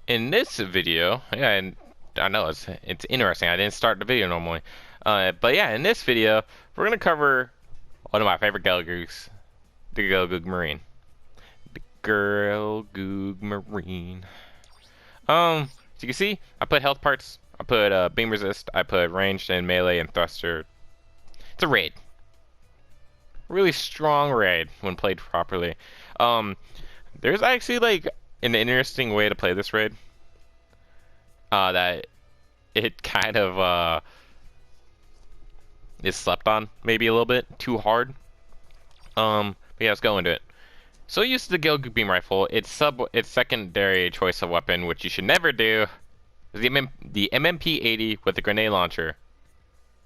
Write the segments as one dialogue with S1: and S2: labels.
S1: In this video, yeah, and I know it's interesting. I didn't start the video normally, but yeah, in this video, we're gonna cover one of my favorite Gelgoogs, the Gelgoog Marine. The Gelgoog Marine. As you can see, I put health parts, I put beam resist, I put ranged and melee and thruster. It's a raid, really strong raid when played properly. Um, there's actually like an interesting way to play this raid. That it kind of is slept on maybe a little bit too hard. But yeah, let's go into it. So use the Gelgoog beam rifle. Its secondary choice of weapon, which you should never do, is the MMP-80 with the grenade launcher.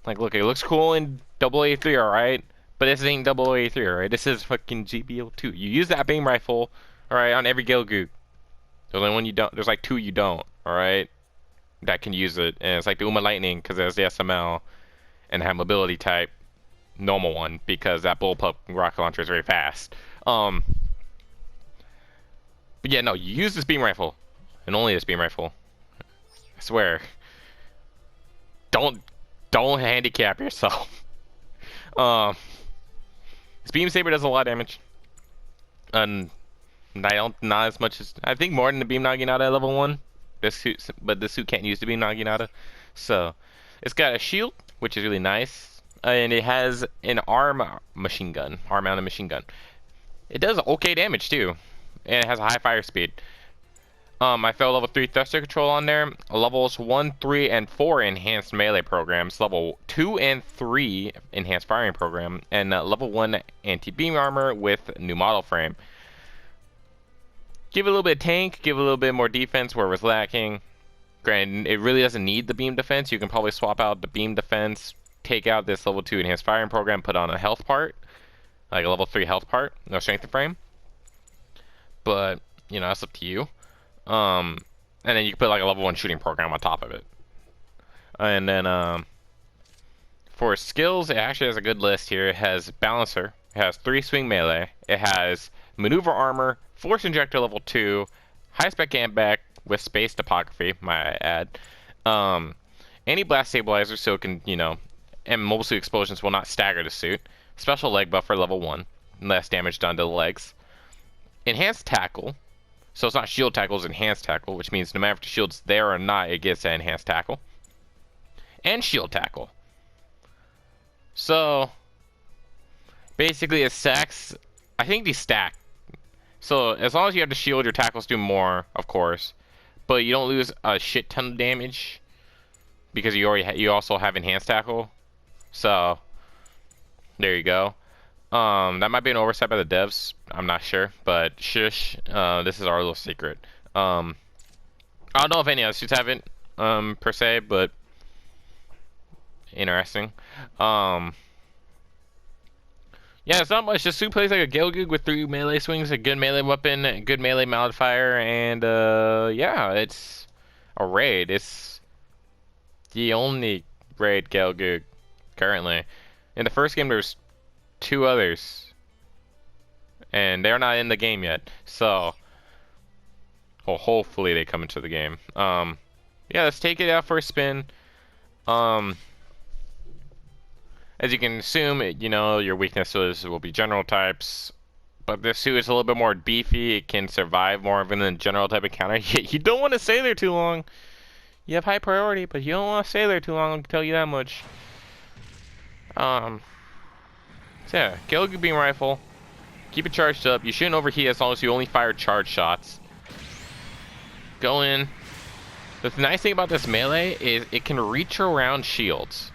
S1: Like, look, it looks cool in AA3, alright? But this ain't AA3, alright? This is fucking GBO2. You use that beam rifle, alright, on every Gelgoog. There's only one you don't. There's like two you don't, alright? That can use it, and it's like the Uma Lightning because it has the SML and have mobility type, normal one because that bullpup rocket launcher is very fast. But yeah, no, you use this beam rifle and only this beam rifle. I swear. Don't don't handicap yourself. Um, this beam saber does a lot of damage, and not as much as I think more than the beam Naginata at level 1. But this suit can't use the beam Naginata, so it's got a shield, which is really nice, and it has an arm-mounted machine gun. It does okay damage too, and it has a high fire speed. I fell level 3 thruster control on there. Levels 1, 3, and 4 enhanced melee programs. Level 2 and 3 enhanced firing program, and level 1 anti-beam armor with new model frame. Give it a little bit of tank, give it a little bit more defense where it was lacking. Granted, it really doesn't need the beam defense. You can probably swap out the beam defense, take out this level 2 enhanced firing program, put on a health part, like a level 3 health part, no strength frame. But, you know, that's up to you. And then you can put like a level 1 shooting program on top of it. And then, for skills, it actually has a good list here. It has Balancer, it has 3 swing melee, it has Maneuver Armor, Force Injector level 2, High Spec Ambac with Space Topography, might I add. Anti-Blast Stabilizer, so it can, you know, and Mobile Suit Explosions will not stagger the suit. Special Leg Buffer level 1, less damage done to the legs. Enhanced Tackle, so it's not Shield Tackle, it's Enhanced Tackle, which means no matter if the shield's there or not, it gets an Enhanced Tackle. And Shield Tackle. So, basically it stacks, I think these stack. So as long as you have the shield, your tackles do more, of course, but you don't lose a shit ton of damage because you also have enhanced tackle. So there you go. That might be an oversight by the devs. I'm not sure, but shush. This is our little secret. I don't know if any other suits have it, per se, but interesting. Yeah, it's not much. Just suit plays like a Gelgoog with 3 melee swings, a good melee weapon, a good melee modifier, and yeah, it's a raid. It's the only raid Gelgoog currently. In the first game, there's 2 others, and they're not in the game yet. So, well, hopefully they come into the game. Yeah, let's take it out for a spin. As you can assume, you know, your weaknesses will be general types, but this suit is a little bit more beefy. It can survive more of a general type encounter. You don't want to stay there too long. You have high priority, but you don't want to stay there too long, I can tell you that much. So yeah, Gelgoog beam rifle. Keep it charged up. You shouldn't overheat as long as you only fire charge shots. Go in. The nice thing about this melee is it can reach around shields,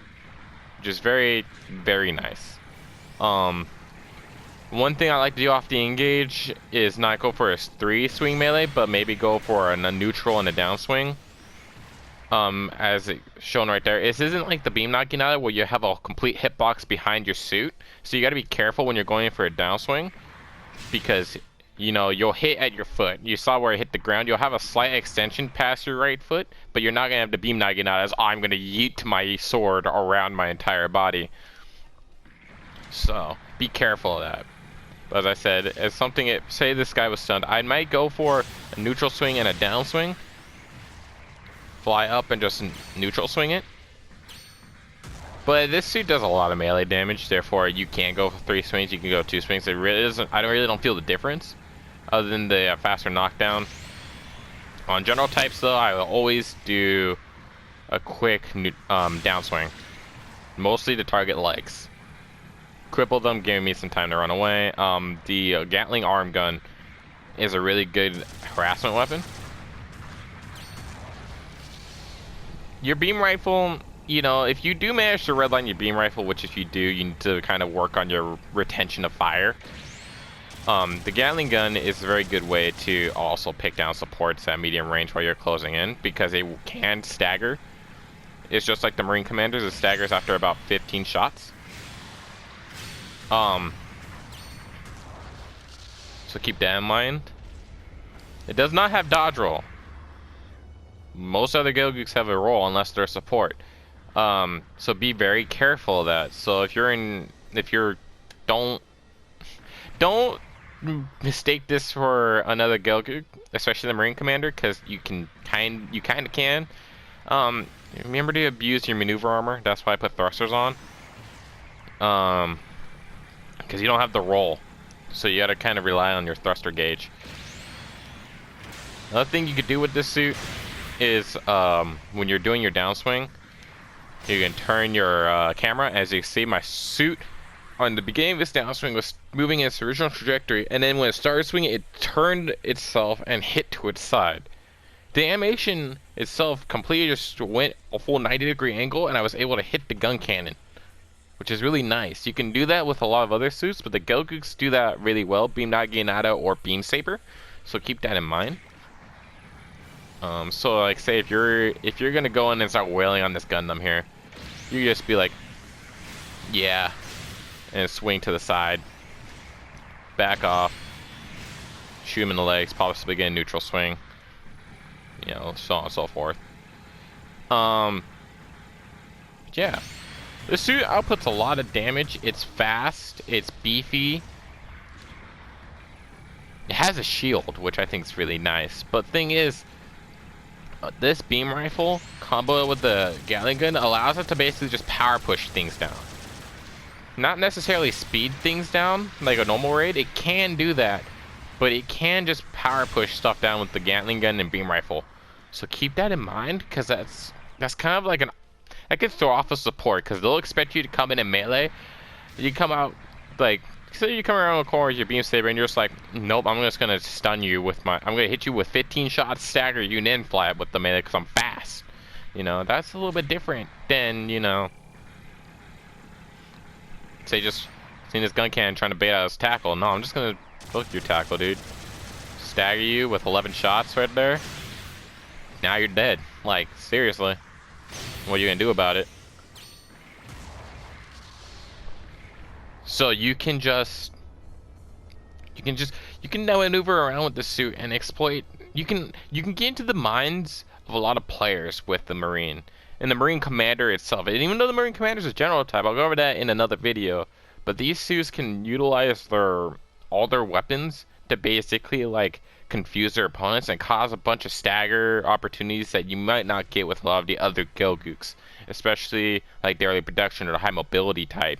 S1: which is very, very nice. One thing I like to do off the engage is not go for a 3 swing melee, but maybe go for a neutral and a downswing. As it shown right there, this isn't like the beam Naginata where you have a complete hitbox behind your suit, so you got to be careful when you're going for a downswing, because you know you'll hit at your foot. You saw where it hit the ground. You'll have a slight extension past your right foot, but you're not gonna have the beam Naginata as I'm gonna yeet my sword around my entire body. So be careful of that. As I said, as something, say this guy was stunned, I might go for a neutral swing and a downswing, fly up and just neutral swing it. But this suit does a lot of melee damage, therefore you can't go for 3 swings, you can go 2 swings. It really doesn't, I really don't feel the difference, other than the faster knockdown. On general types though, I will always do a quick downswing, mostly to target legs. Cripple them, giving me some time to run away. The Gatling arm gun is a really good harassment weapon. Your beam rifle, you know, if you do manage to redline your beam rifle, which if you do, you need to kind of work on your retention of fire. The Gatling gun is a very good way to also pick down supports at medium range while you're closing in, because it can stagger. It's just like the Marine Commanders, it staggers after about 15 shots. So keep that in mind. It does not have dodge roll. Most other Gelgoogs have a roll unless they're support. So be very careful of that. So if you're don't mistake this for another Gelgoog, especially the Marine Commander, because you kind of can. Remember to abuse your maneuver armor. That's why I put thrusters on. Because you don't have the roll, so you gotta kind of rely on your thruster gauge. Another thing you could do with this suit is when you're doing your downswing, you can turn your camera. As you can see, my suit on the beginning of this downswing was moving in its original trajectory, and then when it started swinging, it turned itself and hit to its side. The animation itself completely just went a full 90-degree angle, and I was able to hit the gun cannon, which is really nice. You can do that with a lot of other suits, but the Gelgoogs do that really well, Beam Naginata or Beam Saber, so keep that in mind. So like say if you're gonna go in and start wailing on this Gundam here, you just be like, yeah, and swing to the side, back off, shoot him in the legs, possibly get a neutral swing, you know, so on and so forth. Yeah. This suit outputs a lot of damage. It's fast, it's beefy. It has a shield, which I think is really nice. But thing is, this beam rifle combo with the Gatling gun allows it to basically just power push things down. Not necessarily speed things down like a normal raid. It can do that, but it can just power push stuff down with the Gatling gun and beam rifle. So keep that in mind, because that's kind of like that could throw off a support, because they'll expect you to come in melee. You come out, like, say you come around the corner with your beam saber and you're just like, nope, I'm just gonna stun you with I'm gonna hit you with 15 shots, stagger you, and then fly up with the melee because I'm fast. You know, that's a little bit different than, you know, say just seeing this gun cannon trying to bait out his tackle. No, I'm just gonna book your tackle, dude. Stagger you with 11 shots right there. Now you're dead. Like, seriously. What are you gonna do about it? So you can now maneuver around with the suit and exploit. You can get into the minds of a lot of players with the Marine and the Marine Commander itself. And even though the Marine Commander is a general type, I'll go over that in another video. But these suits can utilize all their weapons to basically like confuse their opponents and cause a bunch of stagger opportunities that you might not get with a lot of the other Gelgoogs, especially like the early production or the high mobility type,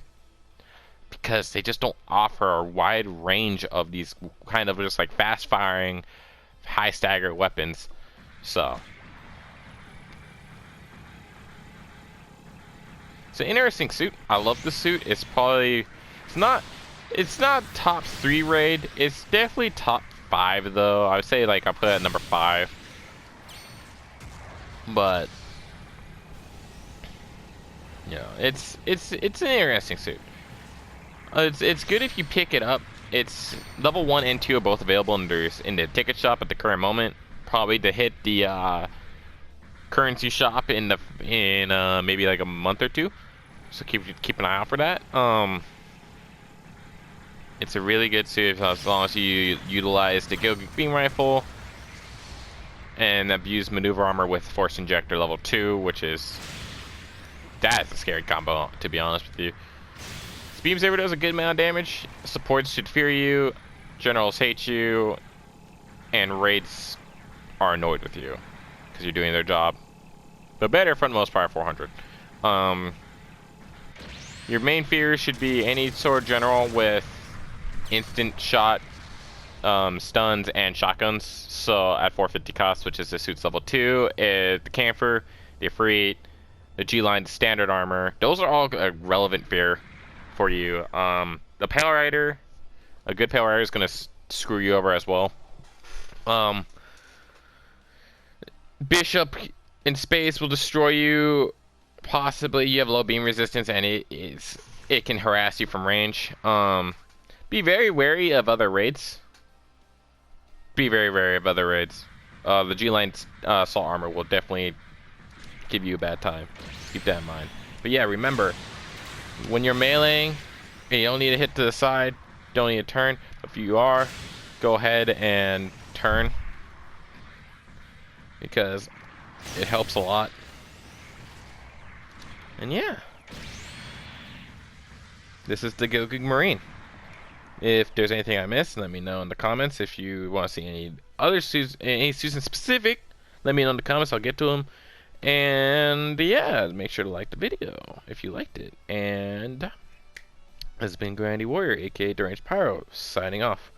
S1: because they just don't offer a wide range of these kind of just like fast firing, high stagger weapons. So it's an interesting suit. I love the suit. It's probably it's not top 3 raid. It's definitely top 5 though. I would say like I put it at number 5. But you know, it's an interesting suit. It's good if you pick it up. It's level 1 and 2 are both available in the ticket shop at the current moment. Probably to hit the currency shop in maybe like a month or 2. So keep an eye out for that. It's a really good suit as long as you utilize the Gelgoog beam rifle and abuse maneuver armor with force injector level 2, which is that's a scary combo, to be honest with you. This beam saber does a good amount of damage. Supports should fear you, generals hate you, and raids are annoyed with you because you're doing their job. but better for the most part 400. Your main fears should be any sword general with instant shot, stuns, and shotguns. So at 450 cost, which is the suit's level 2, the camphor, the Ifrit, the G-line standard armor. Those are all a relevant fear for you. The Pale Rider, a good Pale Rider is going to screw you over as well. Bishop in space will destroy you. Possibly you have low beam resistance, and it can harass you from range. Be very wary of other raids. Be very wary of other raids. The G-line assault armor will definitely give you a bad time. Keep that in mind. But yeah, remember, when you're meleeing, you don't need to hit to the side, don't need to turn. If you are, go ahead and turn, because it helps a lot. And yeah, this is the Gelgoog Marine. If there's anything I missed, let me know in the comments. If you want to see any other any Susan specific, let me know in the comments. I'll get to them. And yeah, make sure to like the video if you liked it. And this has been Grandy Warrior, aka Deranged Pyro, signing off.